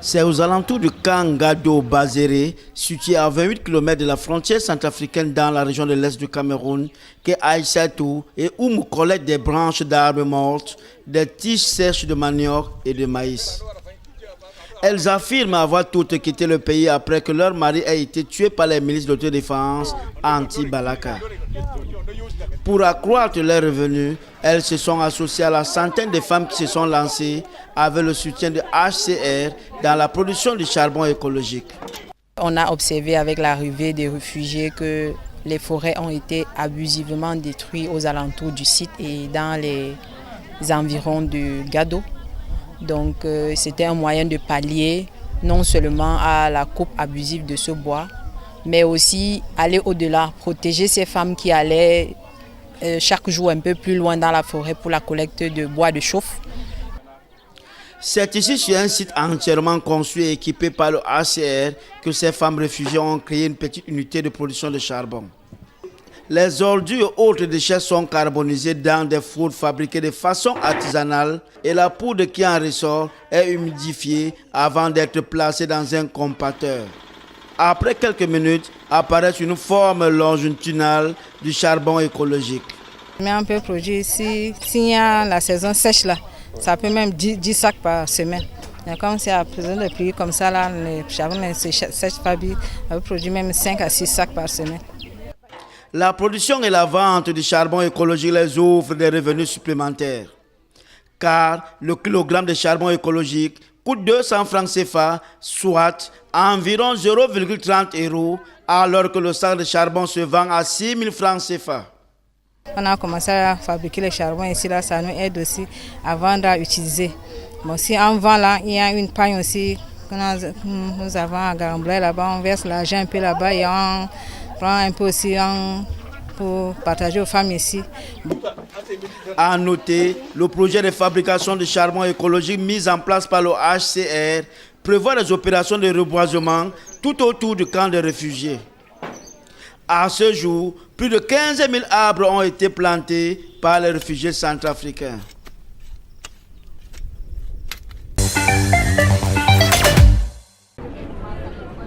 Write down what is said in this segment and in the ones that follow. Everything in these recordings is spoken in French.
C'est aux alentours du camp Gado-Bazéré, situé à 28 km de la frontière centrafricaine dans la région de l'Est du Cameroun, que Aïssatou et Oumou collectent des branches d'arbres mortes, des tiges sèches de manioc et de maïs. Elles affirment avoir toutes quitté le pays après que leur mari ait été tué par les milices d'autodéfense anti-Balaka. Pour accroître leurs revenus, elles se sont associées à la centaine de femmes qui se sont lancées avec le soutien de HCR dans la production du charbon écologique. On a observé avec l'arrivée des réfugiés que les forêts ont été abusivement détruites aux alentours du site et dans les environs du Gado. Donc c'était un moyen de pallier non seulement à la coupe abusive de ce bois, mais aussi aller au-delà, protéger ces femmes qui allaient chaque jour un peu plus loin dans la forêt pour la collecte de bois de chauffe. C'est ici sur un site entièrement construit et équipé par le HCR que ces femmes réfugiées ont créé une petite unité de production de charbon. Les ordures et autres déchets sont carbonisés dans des fours fabriqués de façon artisanale et la poudre qui en ressort est humidifiée avant d'être placée dans un compacteur. Après quelques minutes, apparaît une forme longitudinale du charbon écologique. Mais on peut produire ici, s'il y a la saison sèche là, ça peut même 10 sacs par semaine. Et comme c'est à présent de pluie comme ça, là, le charbon sèche pas bien, on peut produire même 5 à 6 sacs par semaine. La production et la vente du charbon écologique les offrent des revenus supplémentaires. Car le kilogramme de charbon écologique coûte 200 francs CFA, soit environ 0,30 €, alors que le sac de charbon se vend à 6 000 francs CFA. On a commencé à fabriquer le charbon ici, là, ça nous aide aussi à vendre, à utiliser. Bon, si on vend là, il y a une paille aussi que nous avons à Garamboulet là-bas, on verse l'argent un peu là-bas et on prend un peu aussi pour partager aux femmes ici. À noter, le projet de fabrication de charbon écologique mis en place par le HCR prévoit des opérations de reboisement tout autour du camp de réfugiés. À ce jour, plus de 15 000 arbres ont été plantés par les réfugiés centrafricains.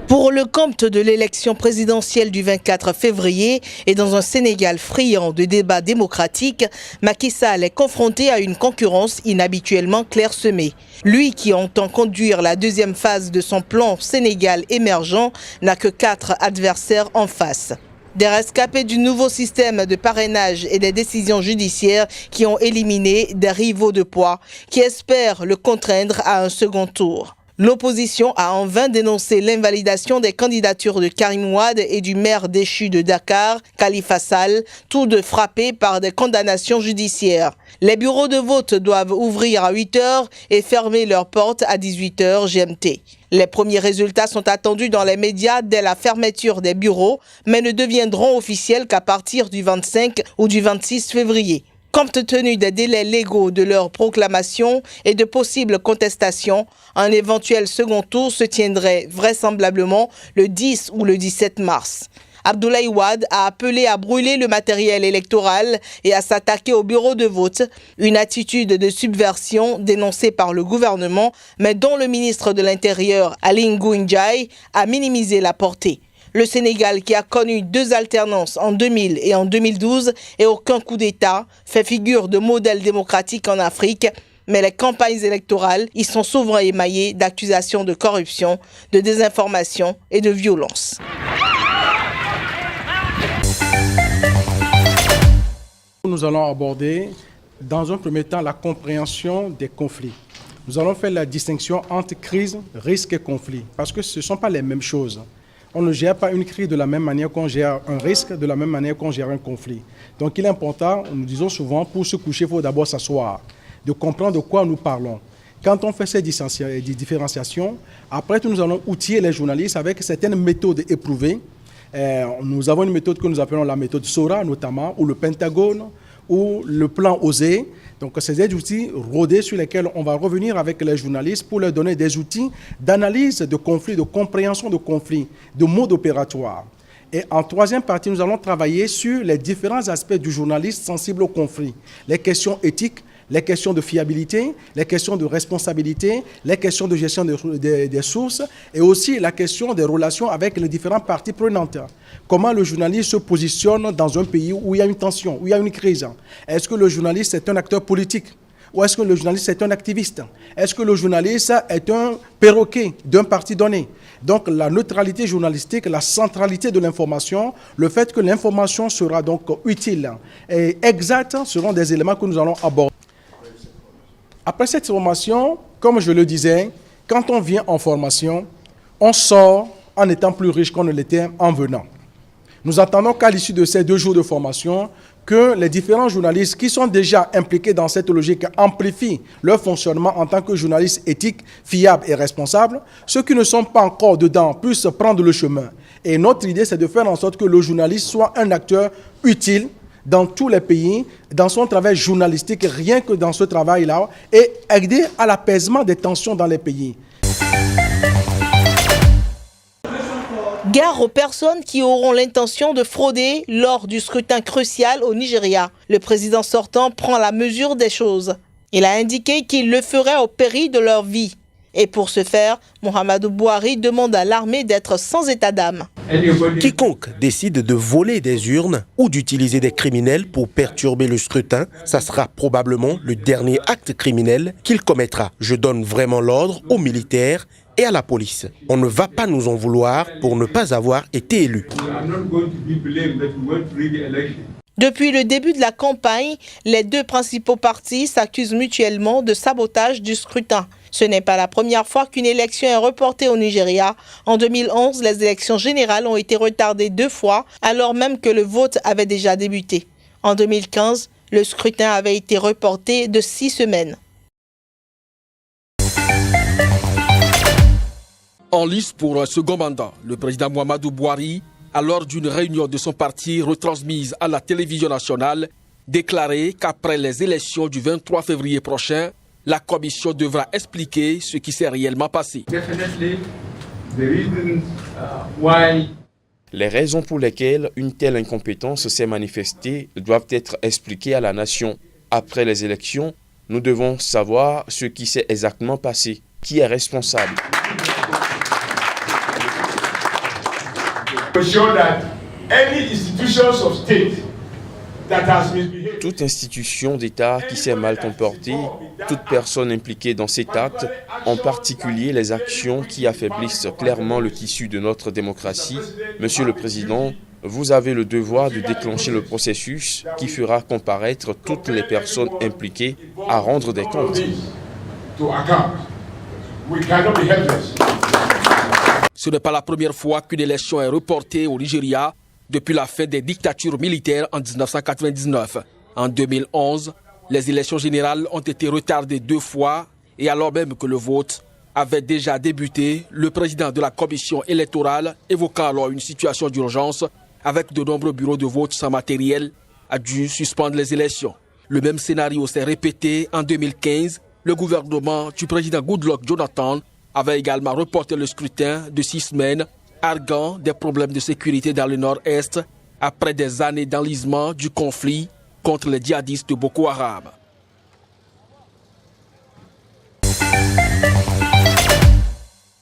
Pour le compte de l'élection présidentielle du 24 février et dans un Sénégal friand de débats démocratiques, Macky Sall est confronté à une concurrence inhabituellement clairsemée. Lui qui entend conduire la deuxième phase de son plan Sénégal émergent n'a que 4 adversaires en face. Des rescapés du nouveau système de parrainage et des décisions judiciaires qui ont éliminé des rivaux de poids qui espèrent le contraindre à un second tour. L'opposition a en vain dénoncé l'invalidation des candidatures de Karim Wade et du maire déchu de Dakar, Khalifa Sall, tous deux frappés par des condamnations judiciaires. Les bureaux de vote doivent ouvrir à 8 h et fermer leurs portes à 18 h GMT. Les premiers résultats sont attendus dans les médias dès la fermeture des bureaux, mais ne deviendront officiels qu'à partir du 25 ou du 26 février. Compte tenu des délais légaux de leur proclamation et de possibles contestations, un éventuel second tour se tiendrait vraisemblablement le 10 ou le 17 mars. Abdoulaye Wade a appelé à brûler le matériel électoral et à s'attaquer au bureau de vote, une attitude de subversion dénoncée par le gouvernement, mais dont le ministre de l'Intérieur, Aly Ngouille Ndiaye, a minimisé la portée. Le Sénégal, qui a connu 2 alternances en 2000 et en 2012 et aucun coup d'État, fait figure de modèle démocratique en Afrique, mais les campagnes électorales y sont souvent émaillées d'accusations de corruption, de désinformation et de violence. Nous allons aborder dans un premier temps la compréhension des conflits. Nous allons faire la distinction entre crise, risque et conflit, parce que ce ne sont pas les mêmes choses. On ne gère pas une crise de la même manière qu'on gère un risque, de la même manière qu'on gère un conflit. Donc il est important, nous disons souvent, pour se coucher, il faut d'abord s'asseoir, de comprendre de quoi nous parlons. Quand on fait ces différenciations, après nous allons outiller les journalistes avec certaines méthodes éprouvées. Nous avons une méthode que nous appelons la méthode SORA notamment, ou le Pentagone, ou le plan OSE. Donc c'est des outils rodés sur lesquels on va revenir avec les journalistes pour leur donner des outils d'analyse de conflits, de compréhension de conflits, de mode opératoire. Et en troisième partie, nous allons travailler sur les différents aspects du journaliste sensible au conflit, les questions éthiques, les questions de fiabilité, les questions de responsabilité, les questions de gestion des sources et aussi la question des relations avec les différentes parties prenantes. Comment le journaliste se positionne dans un pays où il y a une tension, où il y a une crise. Est-ce que le journaliste est un acteur politique? Ou est-ce que le journaliste est un activiste? Est-ce que le journaliste est un perroquet d'un parti donné? Donc la neutralité journalistique, la centralité de l'information, le fait que l'information sera donc utile et exacte seront des éléments que nous allons aborder. Après cette formation, comme je le disais, quand on vient en formation, on sort en étant plus riche qu'on ne l'était en venant. Nous attendons qu'à l'issue de ces 2 jours de formation, que les différents journalistes qui sont déjà impliqués dans cette logique amplifient leur fonctionnement en tant que journalistes éthiques, fiables et responsables. Ceux qui ne sont pas encore dedans puissent prendre le chemin. Et notre idée, c'est de faire en sorte que le journaliste soit un acteur utile dans tous les pays, dans son travail journalistique, rien que dans ce travail-là, et aider à l'apaisement des tensions dans les pays. Gare aux personnes qui auront l'intention de frauder lors du scrutin crucial au Nigeria. Le président sortant prend la mesure des choses. Il a indiqué qu'il le ferait au péril de leur vie. Et pour ce faire, Muhammadu Buhari demande à l'armée d'être sans état d'âme. Quiconque décide de voler des urnes ou d'utiliser des criminels pour perturber le scrutin, ça sera probablement le dernier acte criminel qu'il commettra. Je donne vraiment l'ordre aux militaires et à la police. On ne va pas nous en vouloir pour ne pas avoir été élus. Depuis le début de la campagne, les 2 principaux partis s'accusent mutuellement de sabotage du scrutin. Ce n'est pas la première fois qu'une élection est reportée au Nigeria. En 2011, les élections générales ont été retardées 2 fois, alors même que le vote avait déjà débuté. En 2015, le scrutin avait été reporté de 6 semaines. En lice pour un second mandat, le président Muhammadu Buhari a lors d'une réunion de son parti retransmise à la télévision nationale déclaré qu'après les élections du 23 février prochain, la commission devra expliquer ce qui s'est réellement passé. Les raisons pour lesquelles une telle incompétence s'est manifestée doivent être expliquées à la nation. Après les élections, nous devons savoir ce qui s'est exactement passé, qui est responsable. Toute institution d'État qui s'est mal comportée, toute personne impliquée dans cet acte, en particulier les actions qui affaiblissent clairement le tissu de notre démocratie, Monsieur le Président, vous avez le devoir de déclencher le processus qui fera comparaître toutes les personnes impliquées à rendre des comptes. Ce n'est pas la première fois qu'une élection est reportée au Nigeria depuis la fin des dictatures militaires en 1999. En 2011, les élections générales ont été retardées 2 fois et alors même que le vote avait déjà débuté, le président de la commission électorale, évoquant alors une situation d'urgence avec de nombreux bureaux de vote sans matériel, a dû suspendre les élections. Le même scénario s'est répété en 2015. Le gouvernement du président Goodluck Jonathan avait également reporté le scrutin de 6 semaines, arguant des problèmes de sécurité dans le nord-est après des années d'enlisement du conflit contre les djihadistes de Boko Haram.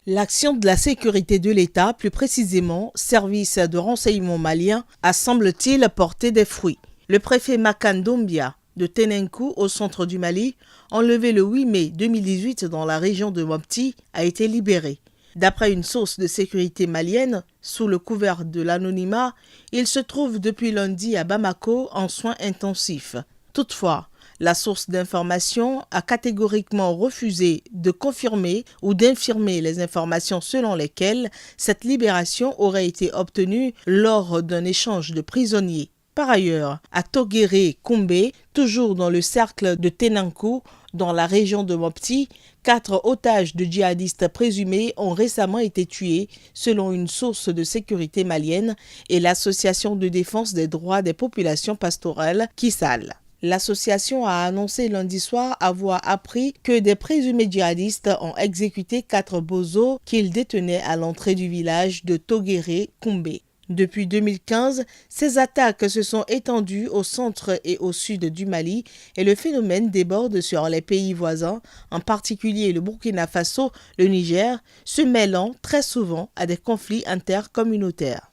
L'action de la sécurité de l'État, plus précisément service de renseignement malien, a semble-t-il porté des fruits. Le préfet Makan Doumbia de Tenenkou, au centre du Mali, enlevé le 8 mai 2018 dans la région de Mopti, a été libéré. D'après une source de sécurité malienne, sous le couvert de l'anonymat, il se trouve depuis lundi à Bamako en soins intensifs. Toutefois, la source d'information a catégoriquement refusé de confirmer ou d'infirmer les informations selon lesquelles cette libération aurait été obtenue lors d'un échange de prisonniers. Par ailleurs, à Togéré Koumbé, toujours dans le cercle de Tenenkou, dans la région de Mopti, 4 otages de djihadistes présumés ont récemment été tués, selon une source de sécurité malienne et l'association de défense des droits des populations pastorales, Kissal. L'association a annoncé lundi soir avoir appris que des présumés djihadistes ont exécuté 4 bozos qu'ils détenaient à l'entrée du village de Togéré Koumbé. Depuis 2015, ces attaques se sont étendues au centre et au sud du Mali et le phénomène déborde sur les pays voisins, en particulier le Burkina Faso, le Niger, se mêlant très souvent à des conflits intercommunautaires.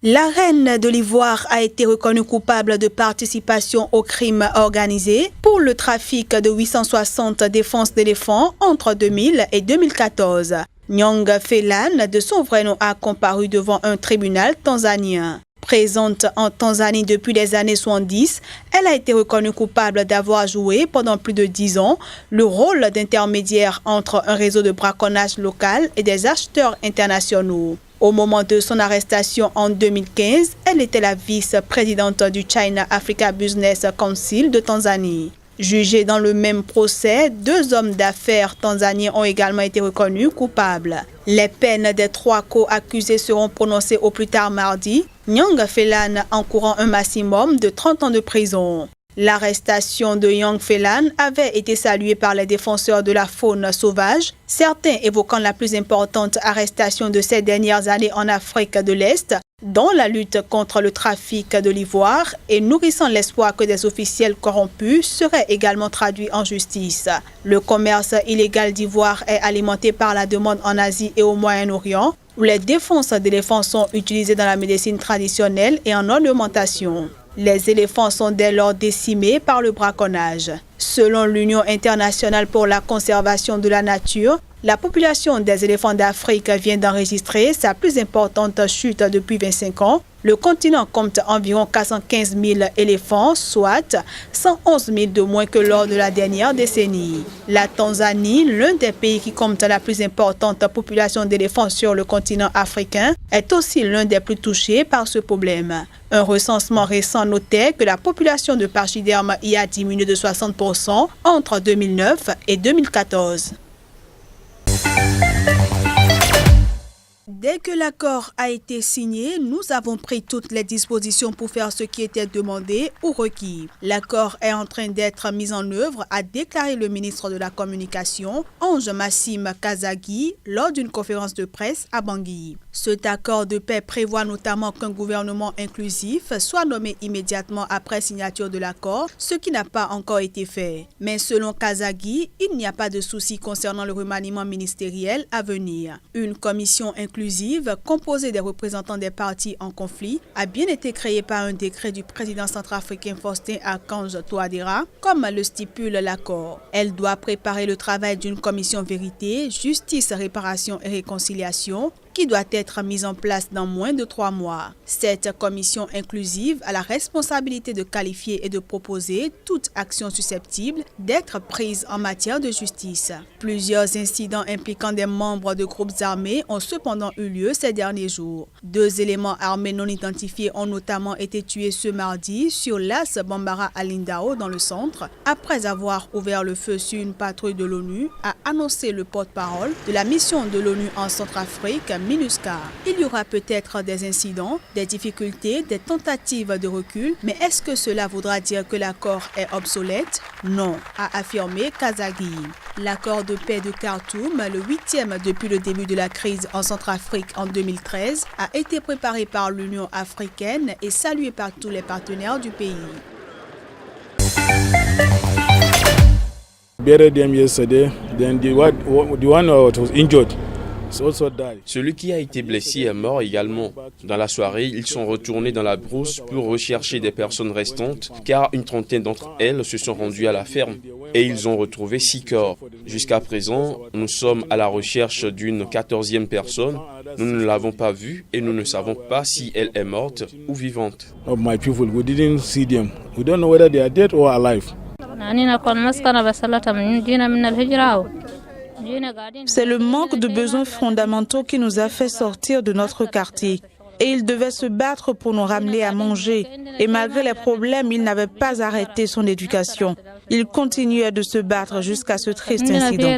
La reine de l'Ivoire a été reconnue coupable de participation au crime organisé pour le trafic de 860 défenses d'éléphants entre 2000 et 2014. Nyong Felan, de son vrai nom, a comparu devant un tribunal tanzanien. Présente en Tanzanie depuis les années 70, elle a été reconnue coupable d'avoir joué pendant plus de 10 ans le rôle d'intermédiaire entre un réseau de braconnage local et des acheteurs internationaux. Au moment de son arrestation en 2015, elle était la vice-présidente du China Africa Business Council de Tanzanie. Jugés dans le même procès, 2 hommes d'affaires tanzaniens ont également été reconnus coupables. Les peines des 3 co-accusés seront prononcées au plus tard mardi. Nyong Felan encourant un maximum de 30 ans de prison. L'arrestation de Nyong Felan avait été saluée par les défenseurs de la faune sauvage, certains évoquant la plus importante arrestation de ces dernières années en Afrique de l'Est, dans la lutte contre le trafic de l'ivoire et nourrissant l'espoir que des officiels corrompus seraient également traduits en justice. Le commerce illégal d'ivoire est alimenté par la demande en Asie et au Moyen-Orient, où les défenses d'éléphants sont utilisées dans la médecine traditionnelle et en ornementation. Les éléphants sont dès lors décimés par le braconnage. Selon l'Union internationale pour la conservation de la nature, la population des éléphants d'Afrique vient d'enregistrer sa plus importante chute depuis 25 ans. Le continent compte environ 415 000 éléphants, soit 111 000 de moins que lors de la dernière décennie. La Tanzanie, l'un des pays qui compte la plus importante population d'éléphants sur le continent africain, est aussi l'un des plus touchés par ce problème. Un recensement récent notait que la population de pachyderme y a diminué de 60% entre 2009 et 2014. Dès que l'accord a été signé, nous avons pris toutes les dispositions pour faire ce qui était demandé ou requis. L'accord est en train d'être mis en œuvre, a déclaré le ministre de la Communication, Ange Massim Kazagui, lors d'une conférence de presse à Bangui. Cet accord de paix prévoit notamment qu'un gouvernement inclusif soit nommé immédiatement après signature de l'accord, ce qui n'a pas encore été fait. Mais selon Kazagui, il n'y a pas de souci concernant le remaniement ministériel à venir. Une commission inclusive composée des représentants des partis en conflit a bien été créée par un décret du président centrafricain Faustin Archange Touadéra, comme le stipule l'accord. Elle doit préparer le travail d'une commission vérité, justice, réparation et réconciliation qui doit être mise en place dans moins de 3 mois. Cette commission inclusive a la responsabilité de qualifier et de proposer toute action susceptible d'être prise en matière de justice. Plusieurs incidents impliquant des membres de groupes armés ont cependant eu lieu ces derniers jours. 2 éléments armés non identifiés ont notamment été tués ce mardi sur l'as Bambara à Lindao dans le centre, après avoir ouvert le feu sur une patrouille de l'ONU, a annoncé le porte-parole de la mission de l'ONU en Centrafrique, MINUSCA. Il y aura peut-être des incidents, des difficultés, des tentatives de recul, mais est-ce que cela voudra dire que l'accord est obsolète? Non, a affirmé Kazagui. L'accord de paix de Khartoum, le 8e depuis le début de la crise en Centrafrique en 2013, a été préparé par l'Union africaine et salué par tous les partenaires du pays. Better them yesterday than the one who was injured. Celui qui a été blessé est mort également. Dans la soirée, ils sont retournés dans la brousse pour rechercher des personnes restantes, car une trentaine d'entre elles se sont rendues à la ferme et ils ont retrouvé 6 corps. Jusqu'à présent, nous sommes à la recherche d'une 14e personne. Nous ne l'avons pas vue et nous ne savons pas si elle est morte ou vivante. Of my people, we didn't see them. We don't know whether they are dead or alive. C'est le manque de besoins fondamentaux qui nous a fait sortir de notre quartier. Et il devait se battre pour nous ramener à manger. Et malgré les problèmes, il n'avait pas arrêté son éducation. Il continuait de se battre jusqu'à ce triste incident.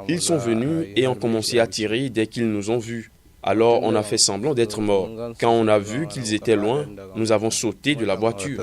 Ils sont venus et ont commencé à tirer dès qu'ils nous ont vus. Alors on a fait semblant d'être morts. Quand on a vu qu'ils étaient loin, nous avons sauté de la voiture.